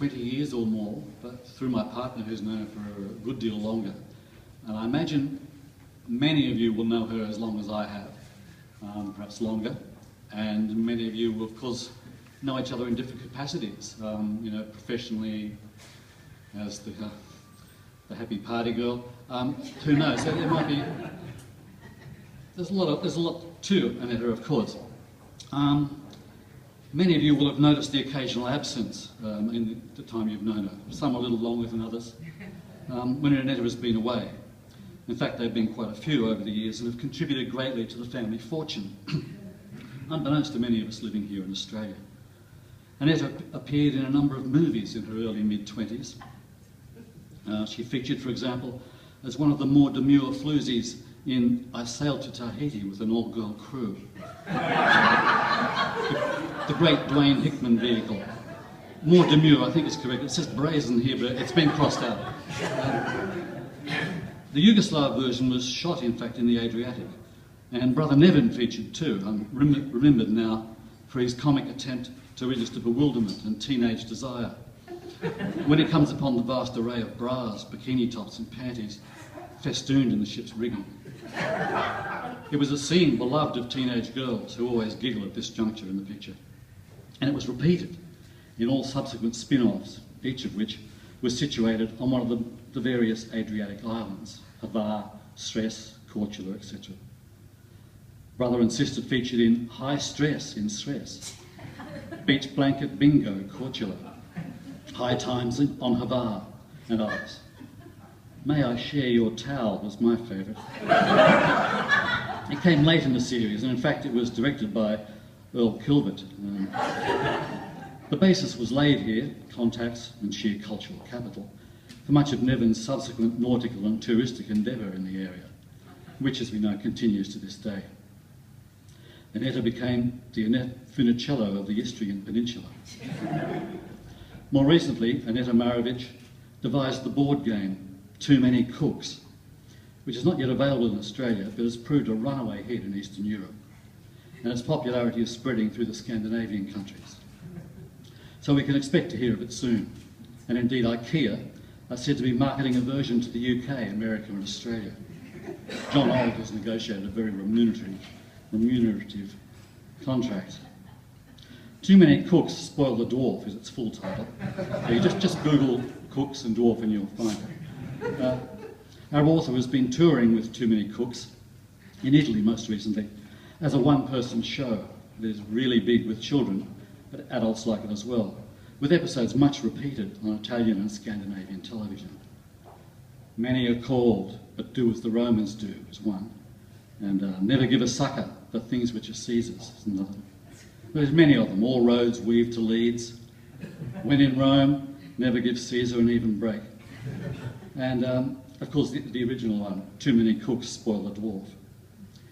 20 years or more, but through my partner who's known her for a good deal longer. And I imagine many of you will know her as long as I have, perhaps longer. And many of you will, of course, know each other in different capacities, you know, professionally as the happy party girl. Who knows? So there might be. There's a lot to Annetta, of course. Many of you will have noticed the occasional absence in the time you've known her. Some a little longer than others. When Annetta has been away. In fact, there have been quite a few over the years and have contributed greatly to the family fortune, unbeknownst to many of us living here in Australia. Annetta appeared in a number of movies in her early mid-20s. She featured, for example, as one of the more demure floozies in I Sailed to Tahiti with an All-Girl Crew. The great Dwayne Hickman vehicle. More demure, I think is correct. It says brazen here, but it's been crossed out. The Yugoslav version was shot, in fact, in the Adriatic. And Brother Nevin featured too, remembered now for his comic attempt to register bewilderment and teenage desire when it comes upon the vast array of bras, bikini tops and panties festooned in the ship's rigging. It was a scene beloved of teenage girls who always giggle at this juncture in the picture. And it was repeated in all subsequent spin-offs, each of which was situated on one of the various Adriatic islands, Hvar, Stress, Korčula, etc. Brother and sister featured in High Stress in Stress, Beach Blanket Bingo, Korčula, High Times on Hvar, and others. May I Share Your Towel was my favourite. It came late in the series, and in fact it was directed by Earl Kilbert. The basis was laid here, contacts and sheer cultural capital, for much of Nevin's subsequent nautical and touristic endeavour in the area, which, as we know, continues to this day. Annetta became the Annette Funicello of the Istrian Peninsula. More recently, Annetta Marovic devised the board game Too Many Cooks, which is not yet available in Australia, but has proved a runaway hit in Eastern Europe, and its popularity is spreading through the Scandinavian countries. So we can expect to hear of it soon, and indeed IKEA are said to be marketing a version to the UK, America and Australia. John Old has negotiated a very remunerative contract. Too Many Cooks Spoil the Dwarf is its full title. So you just Google cooks and dwarf and you'll find it. Our author has been touring with Too Many Cooks in Italy most recently as a one-person show that is really big with children, but adults like it as well, with episodes much repeated on Italian and Scandinavian television. Many are called, but Do As the Romans Do is one, and Never Give a Sucker for Things Which Are Caesar's is another. There's many of them. All roads weave to Leeds. When in Rome, Never Give Caesar an Even Break. And of course the original one, Too Many Cooks Spoil the Dwarf.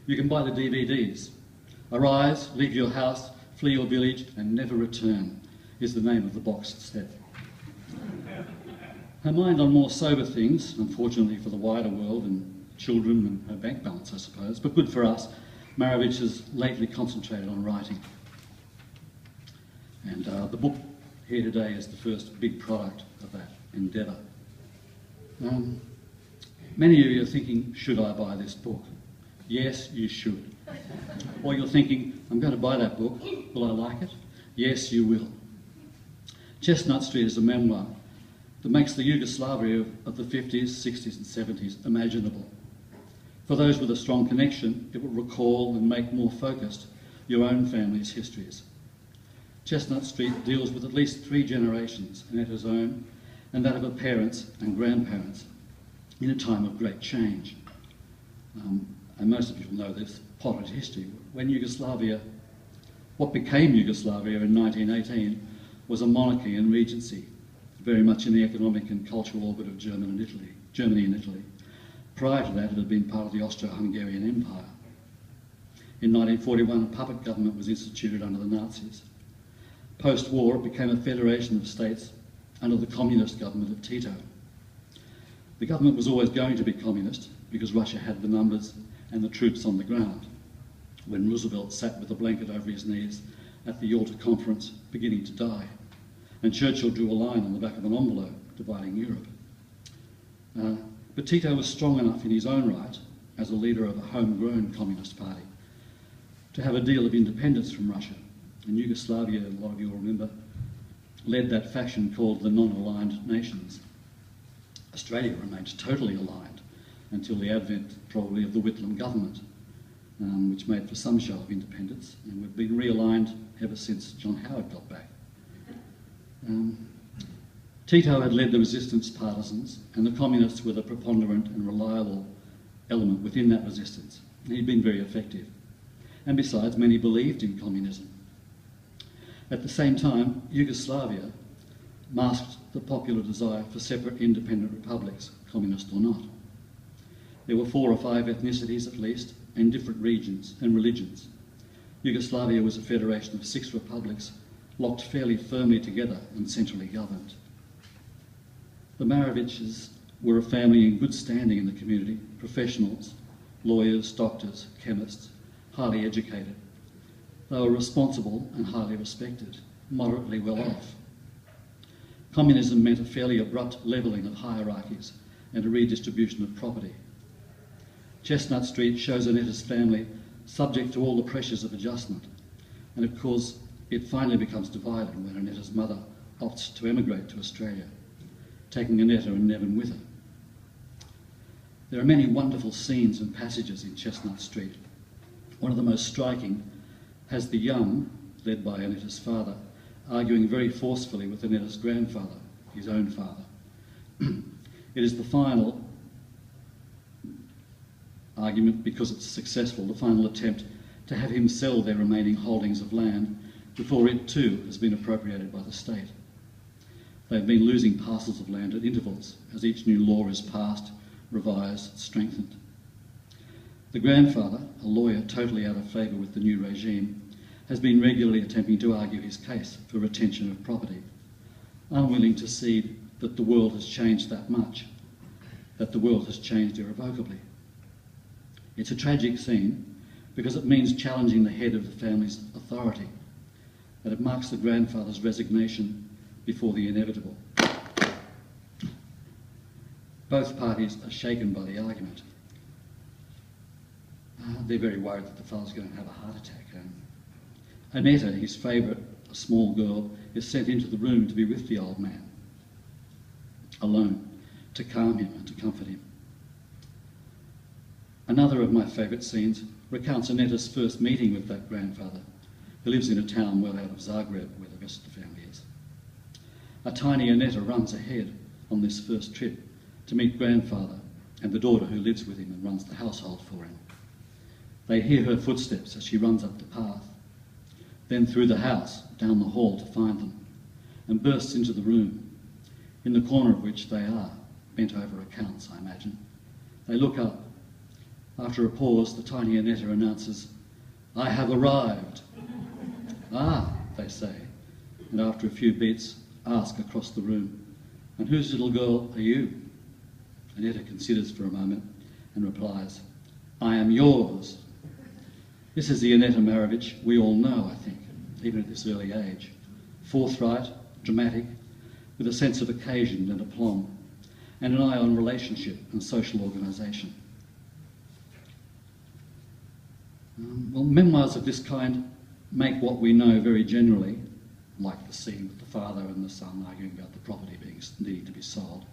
You can buy the DVDs. Arise, Leave Your House, Flee Your Village and Never Return is the name of the boxed set. Her mind on more sober things, unfortunately for the wider world and children and her bank balance, I suppose, but good for us, Marovic has lately concentrated on writing. And the book here today is the first big product of that endeavour. Many of you are thinking, should I buy this book? Yes, you should. Or you're thinking, I'm going to buy that book, will I like it? Yes, you will. Chestnut Street is a memoir that makes the Yugoslavia of the 50s, 60s and 70s imaginable. For those with a strong connection, it will recall and make more focused your own family's histories. Chestnut Street deals with at least 3 generations, Annetta's own and that of her parents and grandparents, in a time of great change. And most of you will know this potted history. When Yugoslavia, what became Yugoslavia in 1918, was a monarchy and regency, very much in the economic and cultural orbit of Germany and Italy. Prior to that, it had been part of the Austro-Hungarian Empire. In 1941, a puppet government was instituted under the Nazis. Post-war, it became a federation of states under the communist government of Tito. The government was always going to be communist because Russia had the numbers and the troops on the ground. When Roosevelt sat with a blanket over his knees at the Yalta Conference, beginning to die, and Churchill drew a line on the back of an envelope dividing Europe. But Tito was strong enough in his own right, as a leader of a homegrown communist party, to have a deal of independence from Russia. And Yugoslavia, a lot of you will remember, led that faction called the non-aligned nations. Australia remained totally aligned until the advent, probably, of the Whitlam government, which made for some show of independence, and we've been realigned ever since John Howard got back. Tito had led the resistance partisans, and the communists were the preponderant and reliable element within that resistance. He'd been very effective. And besides, many believed in communism. At the same time, Yugoslavia masked the popular desire for separate independent republics, communist or not. There were 4 or 5 ethnicities at least, and different regions and religions. Yugoslavia was a federation of 6 republics, locked fairly firmly together and centrally governed. The Maroviches were a family in good standing in the community, professionals, lawyers, doctors, chemists, highly educated. They were responsible and highly respected, moderately well off. Communism meant a fairly abrupt levelling of hierarchies and a redistribution of property. Chestnut Street shows Annetta's family subject to all the pressures of adjustment, and of course it finally becomes divided when Annetta's mother opts to emigrate to Australia, taking Annetta and Nevin with her. There are many wonderful scenes and passages in Chestnut Street. One of the most striking has the young, led by Annetta's father, arguing very forcefully with Annetta's grandfather, his own father. It is the final argument, because it's successful, the final attempt to have him sell their remaining holdings of land before it too has been appropriated by the state. They've been losing parcels of land at intervals as each new law is passed, revised, strengthened. The grandfather, a lawyer totally out of favour with the new regime, has been regularly attempting to argue his case for retention of property, unwilling to see that the world has changed that much, that the world has changed irrevocably. It's a tragic scene because it means challenging the head of the family's authority, and it marks the grandfather's resignation before the inevitable. Both parties are shaken by the argument. They're very worried that the fellow's going to have a heart attack. Annetta, his favourite, a small girl, is sent into the room to be with the old man, alone, to calm him and to comfort him. Another of my favourite scenes recounts Annetta's first meeting with that grandfather, who lives in a town well out of Zagreb, where the rest of the family is. A tiny Annetta runs ahead on this first trip to meet grandfather and the daughter who lives with him and runs the household for him. They hear her footsteps as she runs up the path, then through the house, down the hall to find them, and bursts into the room, in the corner of which they are, bent over accounts, I imagine. They look up. After a pause, the tiny Annetta announces, "I have arrived." "Ah," they say, and after a few beats, ask across the room, "And whose little girl are you?" Annetta considers for a moment and replies, "I am yours." This is the Annetta Marovich we all know, I think, even at this early age. Forthright, dramatic, with a sense of occasion and aplomb, and an eye on relationship and social organisation. Well, memoirs of this kind make what we know very generally, like the scene with the father and the son arguing about the property needing to be sold,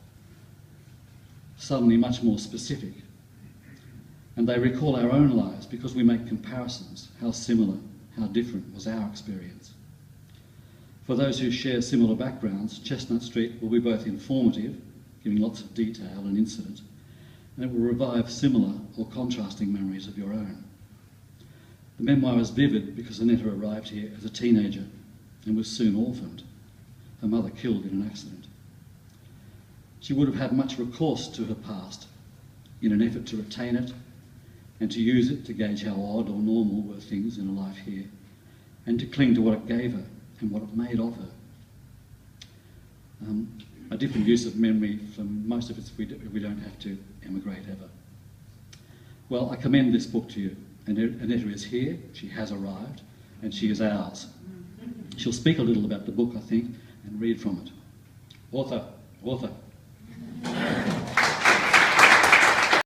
suddenly much more specific. And they recall our own lives because we make comparisons. How similar, how different was our experience? For those who share similar backgrounds, Chestnut Street will be both informative, giving lots of detail and incident, and it will revive similar or contrasting memories of your own. The memoir is vivid because Annetta arrived here as a teenager and was soon orphaned, her mother killed in an accident. She would have had much recourse to her past in an effort to retain it and to use it to gauge how odd or normal were things in a life here, and to cling to what it gave her and what it made of her. A different use of memory from most of us if we don't have to emigrate ever. Well, I commend this book to you. Annetta is here, she has arrived, and she is ours. She'll speak a little about the book, I think, and read from it. Author, author.